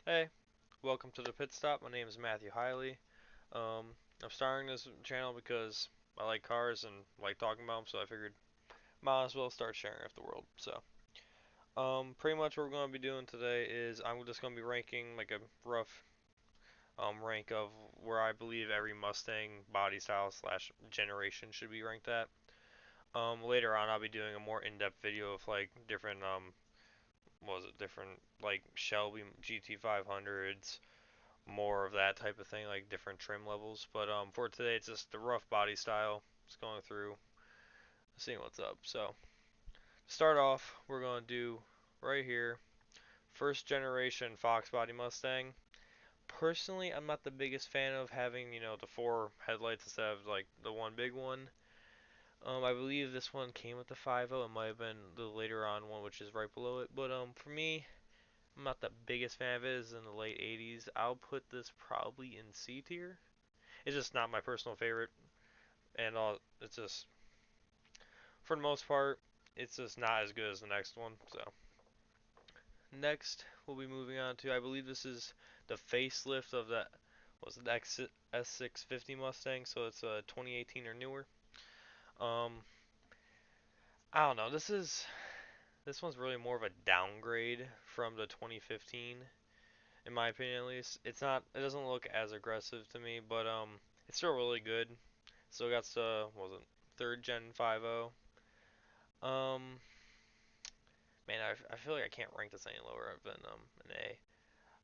Hey, welcome to the pit stop. My name is Matthew Hiley. Um, I'm starting this channel because I like cars and like talking about them, so I figured might as well start sharing with the world. Pretty much what we're going to be doing today is I'm just going to be ranking like a rough rank of where I believe every Mustang body style slash generation should be ranked at. Later on, I'll be doing a more in-depth video of like different what was it different like Shelby GT500s, more of that type of thing, like different trim levels. But for today, it's just the rough body style. Just going through, seeing what's up. So to start off, we're going to do right here, first generation Fox body Mustang. Personally, I'm not the biggest fan of having, the four headlights instead of like the one big one. I believe this one came with the 5.0. It might have been the later on one, which is right below it. But for me, I'm not the biggest fan of it. It's in the late 80s. I'll put this probably in C tier. It's just not my personal favorite, and it's just for the most part, it's just not as good as the next one. So next, we'll be moving on to, I believe this is the facelift of the was it X S650 Mustang, so it's a 2018 or newer. Um, I don't know. This one's really more of a downgrade from the 2015, in my opinion at least. It's not. It doesn't look as aggressive to me, but it's still really good. Still got the what was it third gen 5.0. Um, Man, I feel like I can't rank this any lower than an A.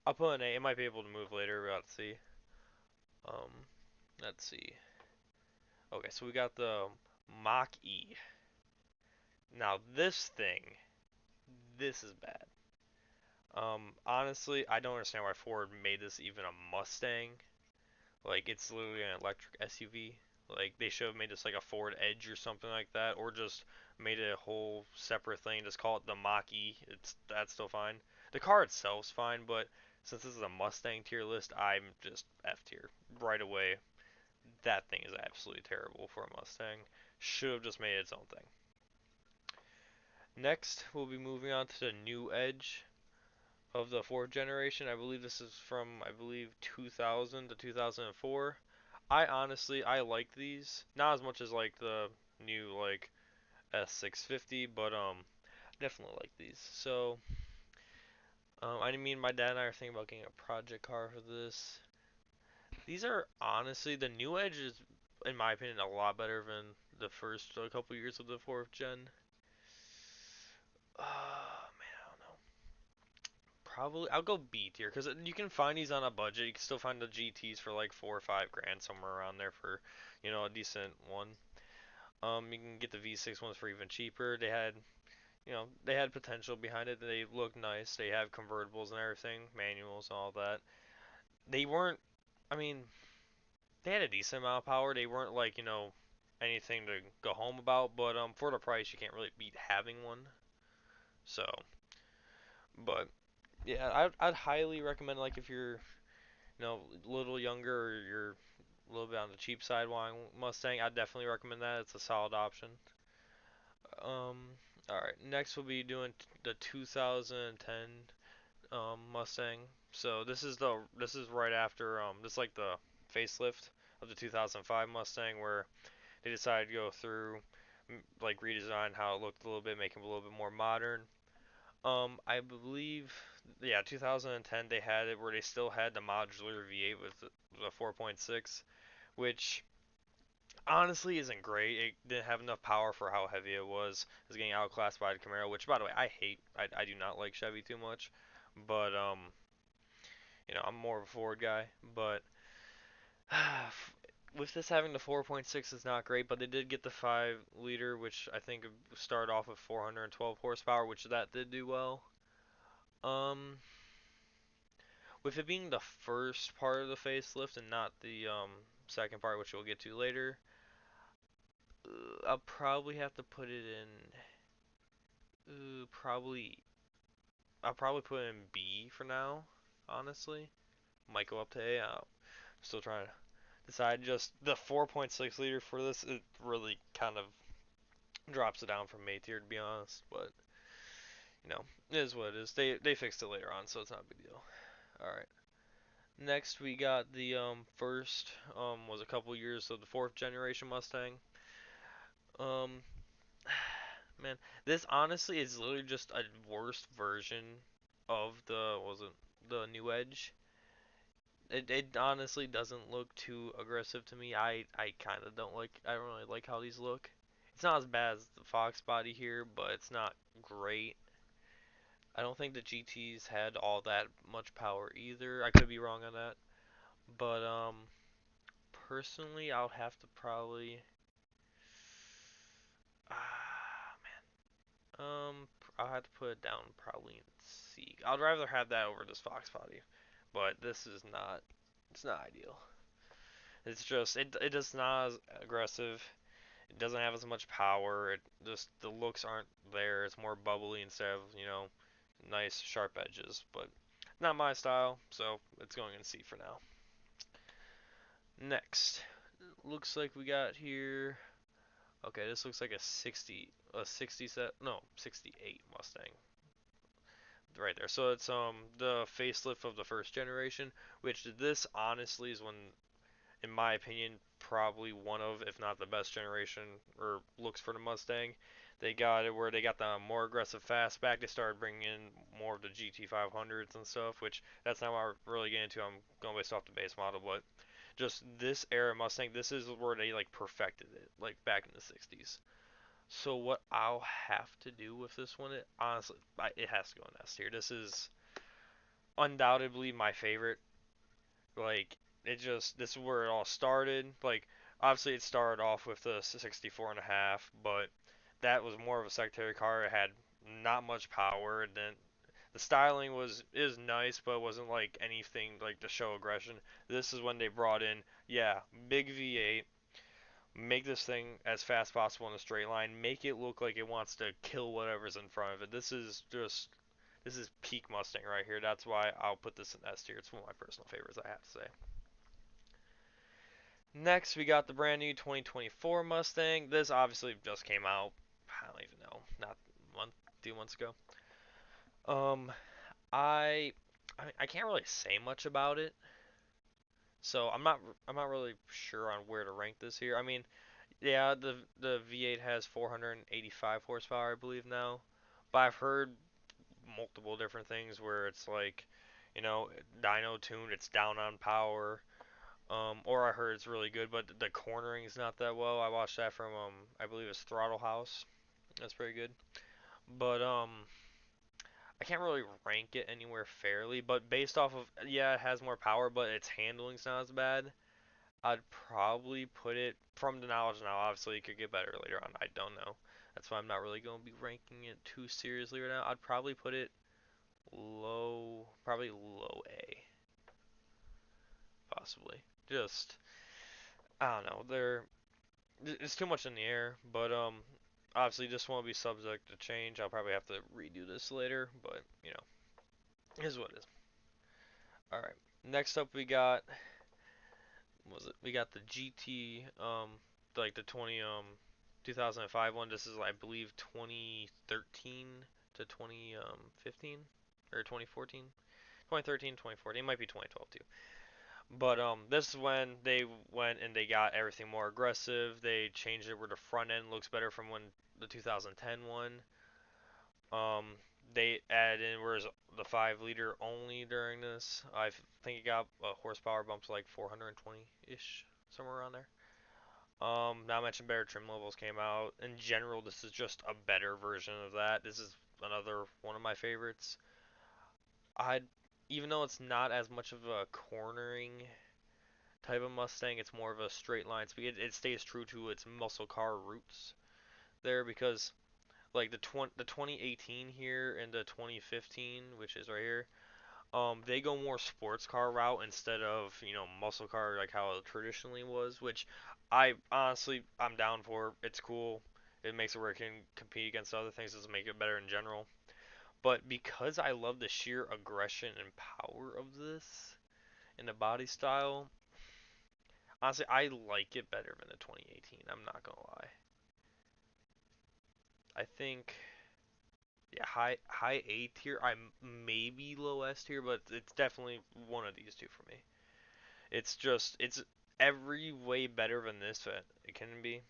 I'll put an A. It might be able to move later. We'll have to see. Um, let's see. Okay, so we got the Mach E. Now this is bad. Honestly, I don't understand why Ford made this even a Mustang. Like it's literally an electric SUV. Like they should have made this like a Ford Edge or something like that, or just made it a whole separate thing. Just call it the Mach E. That's still fine. The car itself's fine, but since this is a Mustang tier list, I'm just F tier right away. That thing is absolutely terrible for a Mustang. Should have just made its own thing. Next, we'll be moving on to the new Edge of the fourth generation. I believe this is from 2000 to 2004. I like these. Not as much as like the new like S650, but definitely like these. So, I mean my dad and I are thinking about getting a project car for this. These are honestly the new Edge is in my opinion a lot better than the first couple years of the fourth gen. Man, I don't know. Probably I'll go B tier because you can find these on a budget. You can still find the GTs for like 4 or 5 grand somewhere around there for a decent one. You can get the V6 ones for even cheaper. They had potential behind it. They look nice. They have convertibles and everything, manuals and all that. They weren't. I mean, they had a decent amount of power. They weren't like anything to go home about. But for the price, you can't really beat having one. So, but yeah, I'd highly recommend like if you're a little younger or you're a little bit on the cheap side wanting Mustang, I'd definitely recommend that. It's a solid option. Um, all right, next we'll be doing the 2010 Mustang. So this is right after this is like the facelift of the 2005 Mustang where they decided to go through like redesign how it looked a little bit, make it a little bit more modern. I believe, yeah, 2010 they had it where they still had the modular V8 with the 4.6, which honestly isn't great. It didn't have enough power for how heavy it was. It was getting outclassed by the Camaro, which by the way I hate. I do not like Chevy too much, but I'm more of a Ford guy. But with this having the 4.6 is not great, but they did get the 5 liter, which I think started off with 412 horsepower, which that did do well. Um, with it being the first part of the facelift and not the second part, which we'll get to later, I'll probably have to put it in. Probably. I'll probably put it in B for now. Honestly, might go up to A. I'm still trying to decide. Just the 4.6 liter for this, it really kind of drops it down from A tier to be honest. But it is what it is. They fixed it later on, so it's not a big deal. All right. Next, we got the first was a couple years of the fourth generation Mustang. Um, man, this honestly is literally just a worse version of the what was it the new Edge. It honestly doesn't look too aggressive to me. I kind of don't like. I don't really like how these look. It's not as bad as the Fox body here, but it's not great. I don't think the GTs had all that much power either. I could be wrong on that, but personally, I'll have to probably ah I'll have to put it down probably in C. I'd rather have that over this Fox body, but this is not. It's not ideal. It's just it just not as aggressive. It doesn't have as much power. It just the looks aren't there. It's more bubbly instead of nice sharp edges. But not my style, so it's going in C for now. Next, looks like we got here. Okay, this looks like a 60 set, no, 68 Mustang right there. So it's the facelift of the first generation, which this honestly is one, in my opinion, probably one of, if not the best generation or looks for the Mustang. They got it where they got the more aggressive fastback. They started bringing in more of the GT 500s and stuff, which that's not what I really get into. I'm going based off the base model, but just this era Mustang, this is where they like perfected it, like back in the 60s. So what I'll have to do with this one, honestly, it has to go in S tier. This is undoubtedly my favorite. Like this is where it all started. Like obviously it started off with the 64 and a half, but that was more of a secondary car. It had not much power, and then the styling is nice, but it wasn't like anything like to show aggression. This is when they brought in, yeah, big V8, make this thing as fast as possible in a straight line, make it look like it wants to kill whatever's in front of it. This is peak Mustang right here. That's why I'll put this in S tier. It's one of my personal favorites, I have to say. Next, we got the brand new 2024 Mustang. This obviously just came out. I don't even know, not a month, 2 months ago. Um, I, I can't really say much about it, so I'm not really sure on where to rank this here. I mean, yeah, the V8 has 485 horsepower, I believe now, but I've heard multiple different things where it's like, dyno tuned, it's down on power. Or I heard it's really good, but the cornering is not that well. I watched that from I believe it's Throttle House. That's pretty good. But I can't really rank it anywhere fairly. But based off of, yeah, it has more power, but its handling's not as bad. I'd probably put it from the knowledge now. Obviously, it could get better later on. I don't know. That's why I'm not really going to be ranking it too seriously right now. I'd probably put it low, probably low A, possibly. Just I don't know. It's too much in the air, but obviously this won't be subject to change. I'll probably have to redo this later, but here's what it is. All right. Next up, we got what was it? We got the GT like the 2005 one. This is I believe 2013 to 2015 or 2014. 2013, 2014. It might be 2012 too. But this is when they went and they got everything more aggressive. They changed it where the front end looks better from when the 2010 one. Um, they added in whereas the 5 liter only during this. I think it got a horsepower bump to like 420 ish, somewhere around there. Not mentioned better trim levels came out. In general, this is just a better version of that. This is another one of my favorites. I even though it's not as much of a cornering type of Mustang. It's more of a straight line speed. It stays true to its muscle car roots there because like the 2018 here and the 2015, which is right here, they go more sports car route instead of muscle car like how it traditionally was. Which I'm down for. It's cool. It makes it where it can compete against other things. Doesn't make it better in general. But because I love the sheer aggression and power of this in the body style, honestly, I like it better than the 2018. I'm not gonna lie. I think Yeah, high A tier. I'm maybe low S tier, but it's definitely one of these two for me. It's every way better than this that it can be.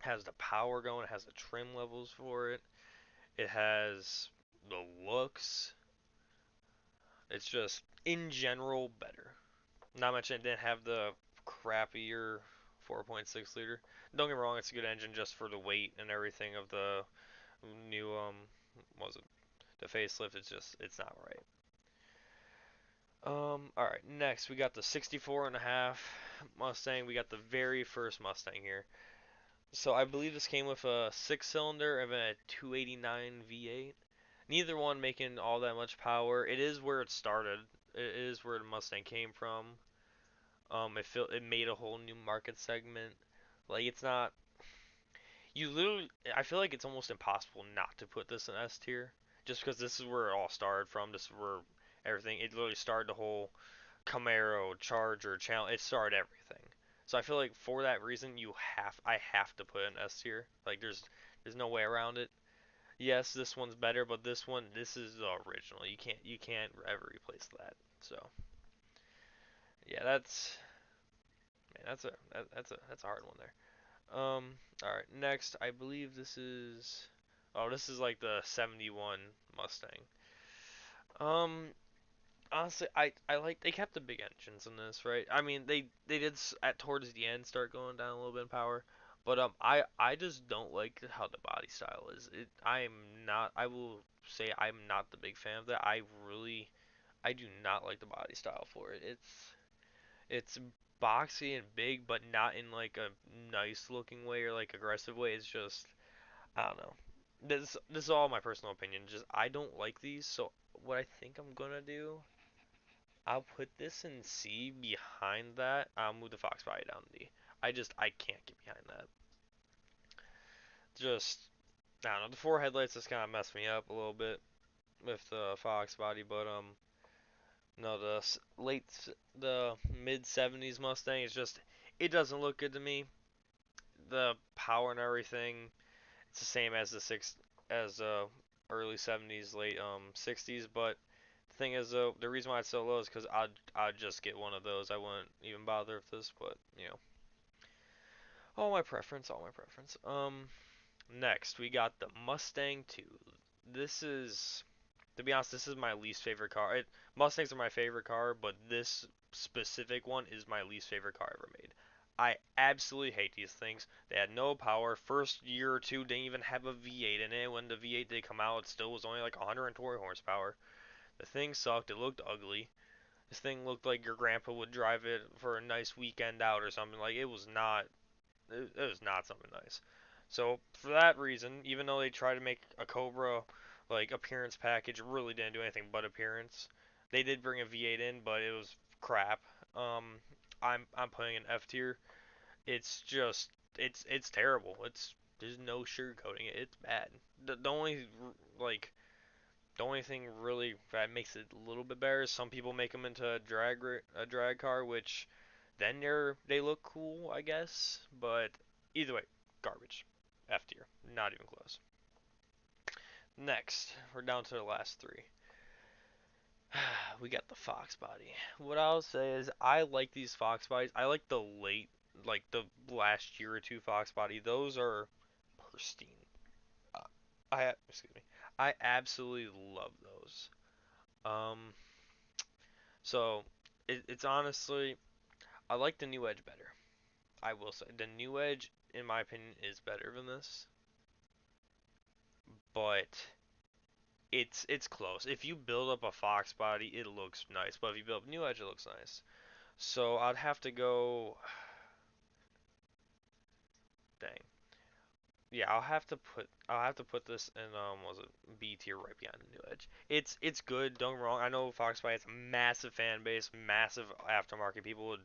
Has the power going, it has the trim levels for it. It has the looks. It's just in general better. Not much it didn't have the crappier 4.6 liter. Don't get me wrong, it's a good engine just for the weight and everything of the new what was it? The facelift. It's not right. All right. Next, we got the 64 and a half Mustang. We got the very first Mustang here. So I believe this came with a six-cylinder and a 289 V8. Neither one making all that much power. It is where it started. It is where the Mustang came from. It made a whole new market segment. Like it's not. You literally. I feel like it's almost impossible not to put this in S tier, just because this is where it all started from. This is where everything. It literally started the whole Camaro, Charger, Challenge. It started everything. So I feel like for that reason, I have to put an S tier. Like there's no way around it. Yes, this one's better, but this is the original. You can't ever replace that. So yeah, that's a hard one there. All right, next I believe this is, oh, this is like the 71 Mustang. Um, Honestly, I like they kept the big engines in this, right? I mean, they did at towards the end start going down a little bit in power, but I just don't like how the body style is. I will say I'm not the big fan of that. I do not like the body style for it. It's boxy and big, but not in like a nice looking way or like aggressive way. It's just I don't know. This is all my personal opinion. Just I don't like these, so what I think I'm gonna do, I'll put this in C behind that. I'll move the Fox body down to D. I can't get behind that. Just I don't know. The four headlights just kind of messed me up a little bit with the Fox body, but no, the mid 70s Mustang is just it doesn't look good to me. The power and everything, it's the same as as early 70s, late 60s, but the thing is though, the reason why it's so low is because I'd just get one of those. I wouldn't even bother with this, but all my preference, all my preference. Next we got the Mustang 2. This is, to be honest, this is my least favorite car. Mustangs are my favorite car, but this specific one is my least favorite car ever made. I absolutely hate these things. They had no power. First year or two didn't even have a V8 in it. When the V8 did come out, it still was only like 120 horsepower. The thing sucked. It looked ugly. This thing looked like your grandpa would drive it for a nice weekend out or something. Like it was not. It was not something nice. So for that reason, even though they tried to make a Cobra like appearance package, it really didn't do anything but appearance. They did bring a V8 in, but it was crap. Um, I'm putting an F tier. It's just it's terrible. There's no sugarcoating it. It's bad. The only like the only thing really that makes it a little bit better is some people make them into a drag car, which then they look cool, I guess. But either way, garbage. F tier, not even close. Next, we're down to the last three. We got the Fox body. What I'll say is I like these Fox bodies. I like the like the last year or two Fox body. Those are pristine. Uh, excuse me. I absolutely love those. Um, so it's honestly I like the new Edge better. I will say the new Edge, in my opinion, is better than this, but it's close. If you build up a Fox body, it looks nice, but if you build up new Edge, it looks nice. So I'd have to go. Dang. Yeah, I'll have to put this in was it B tier right behind the new Edge. It's good. Don't get me wrong. I know Fox body has a massive fan base, massive aftermarket. People would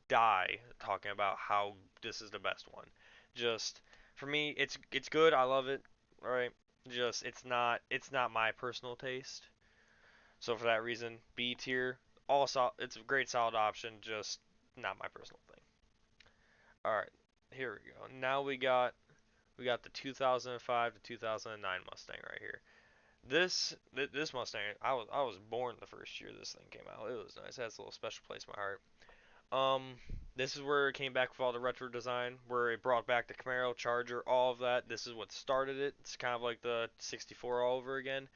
die talking about how this is the best one. Just for me, it's good. I love it. All right. Just it's not my personal taste. So for that reason, B tier. It's a great solid option. Just not my personal thing. All right. Here we go. Now we got we got the 2005 to 2009 Mustang right here. This Mustang, I was born the first year this thing came out. It was nice. It has a little special place in my heart. Um, this is where it came back with all the retro design, where it brought back the Camaro, Charger, all of that. This is what started it. It's kind of like the 64 all over again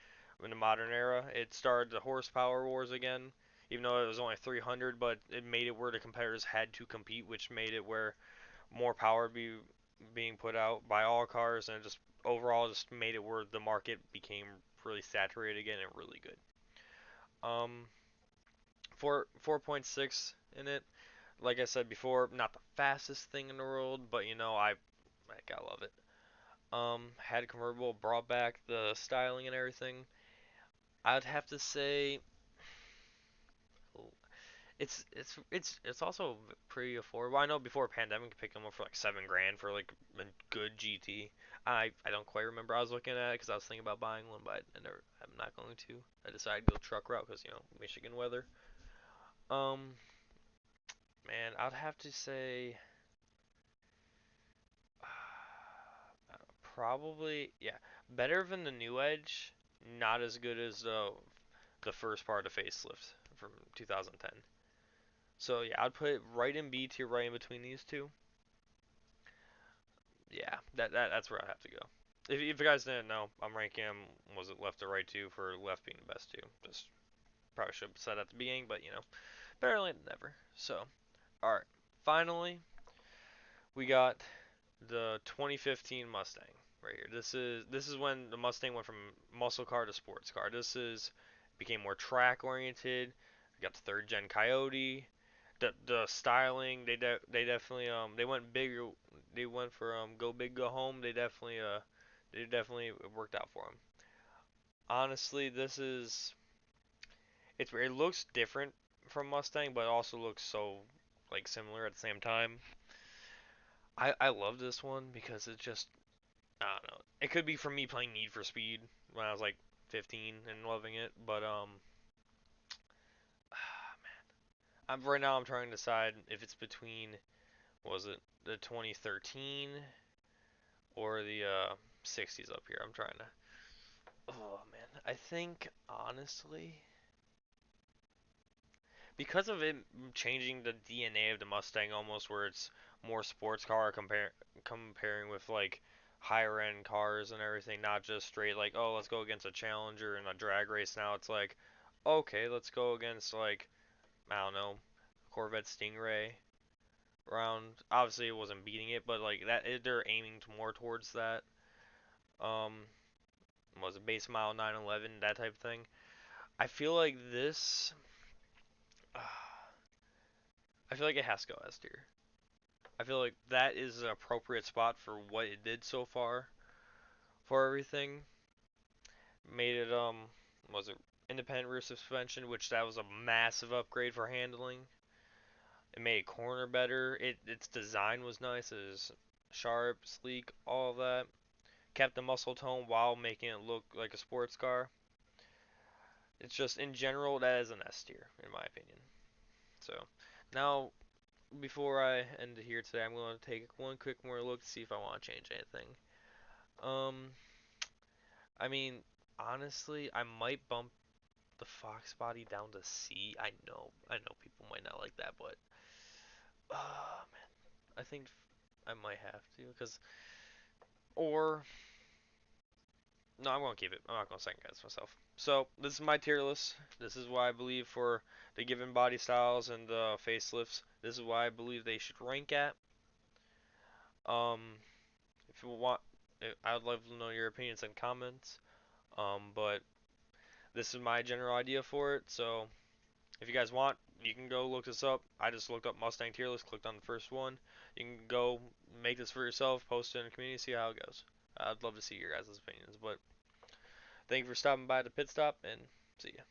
in the modern era. It started the horsepower wars again, even though it was only 300, but it made it where the competitors had to compete, which made it where more power being put out by all cars, and it just overall just made it where the market became really saturated again and really good. Um, 4.6 in it. Like I said before, not the fastest thing in the world, but I love it. Had a convertible, brought back the styling and everything. I'd have to say it's also pretty affordable. I know before pandemic, you could pick them up for like 7 grand for like a good GT. I don't quite remember. I was looking at it because I was thinking about buying one, but I'm not going to. I decided to go truck route because Michigan weather. Um, Man, I'd have to say probably, yeah, better than the new Edge. Not as good as the first part of facelift from 2010. So yeah, I'd put it right in B tier, right in between these two. Yeah, that's where I have to go. If you guys didn't know, I'm ranking them, was it left to right two, for left being the best two. Just probably should have said at the beginning, but better late than never. So, all right, finally we got the 2015 Mustang right here. This is when the Mustang went from muscle car to sports car. This is became more track oriented. We got the third gen Coyote. The styling, they definitely they went bigger. They went for go big go home. They definitely worked out for them. Honestly, it looks different from Mustang, but also looks so like similar at the same time. I love this one because it just, I don't know. It could be from me playing Need for Speed when I was like 15 and loving it, but right now I'm trying to decide if it's between, what was it, the 2013 or the 60s up here. I'm trying to. Oh man, I think honestly, because of it changing the DNA of the Mustang almost, where it's more sports car comparing with like higher end cars and everything, not just straight like, oh, let's go against a Challenger in a drag race. Now it's like, okay, let's go against like, I don't know, Corvette Stingray round. Obviously, it wasn't beating it, but like they're aiming more towards that. Um, was it base mile 911, that type of thing. I feel like this. I feel like it has to go S tier. I feel like that is an appropriate spot for what it did so far for everything. Made it was it independent rear suspension, which that was a massive upgrade for handling. It made corner better. Its design was nice. It was sharp, sleek, all of that. Kept the muscle tone while making it look like a sports car. It's just in general that is an S tier in my opinion. So now before I end it here today, I'm going to take one quick more look to see if I want to change anything. Um, I mean, honestly, I might bump the Fox body down to C. I know people might not like that, but man, I think I might have to, because or no, I'm gonna keep it. I'm not gonna second guess myself. So this is my tier list. This is why I believe for the given body styles and the facelifts. This is why I believe they should rank at. If you want, I'd love to know your opinions and comments. But this is my general idea for it. So if you guys want, you can go look this up. I just looked up Mustang tier list, clicked on the first one. You can go make this for yourself, post it in the community, see how it goes. I'd love to see your guys' opinions. But thank you for stopping by the pit stop, and see ya.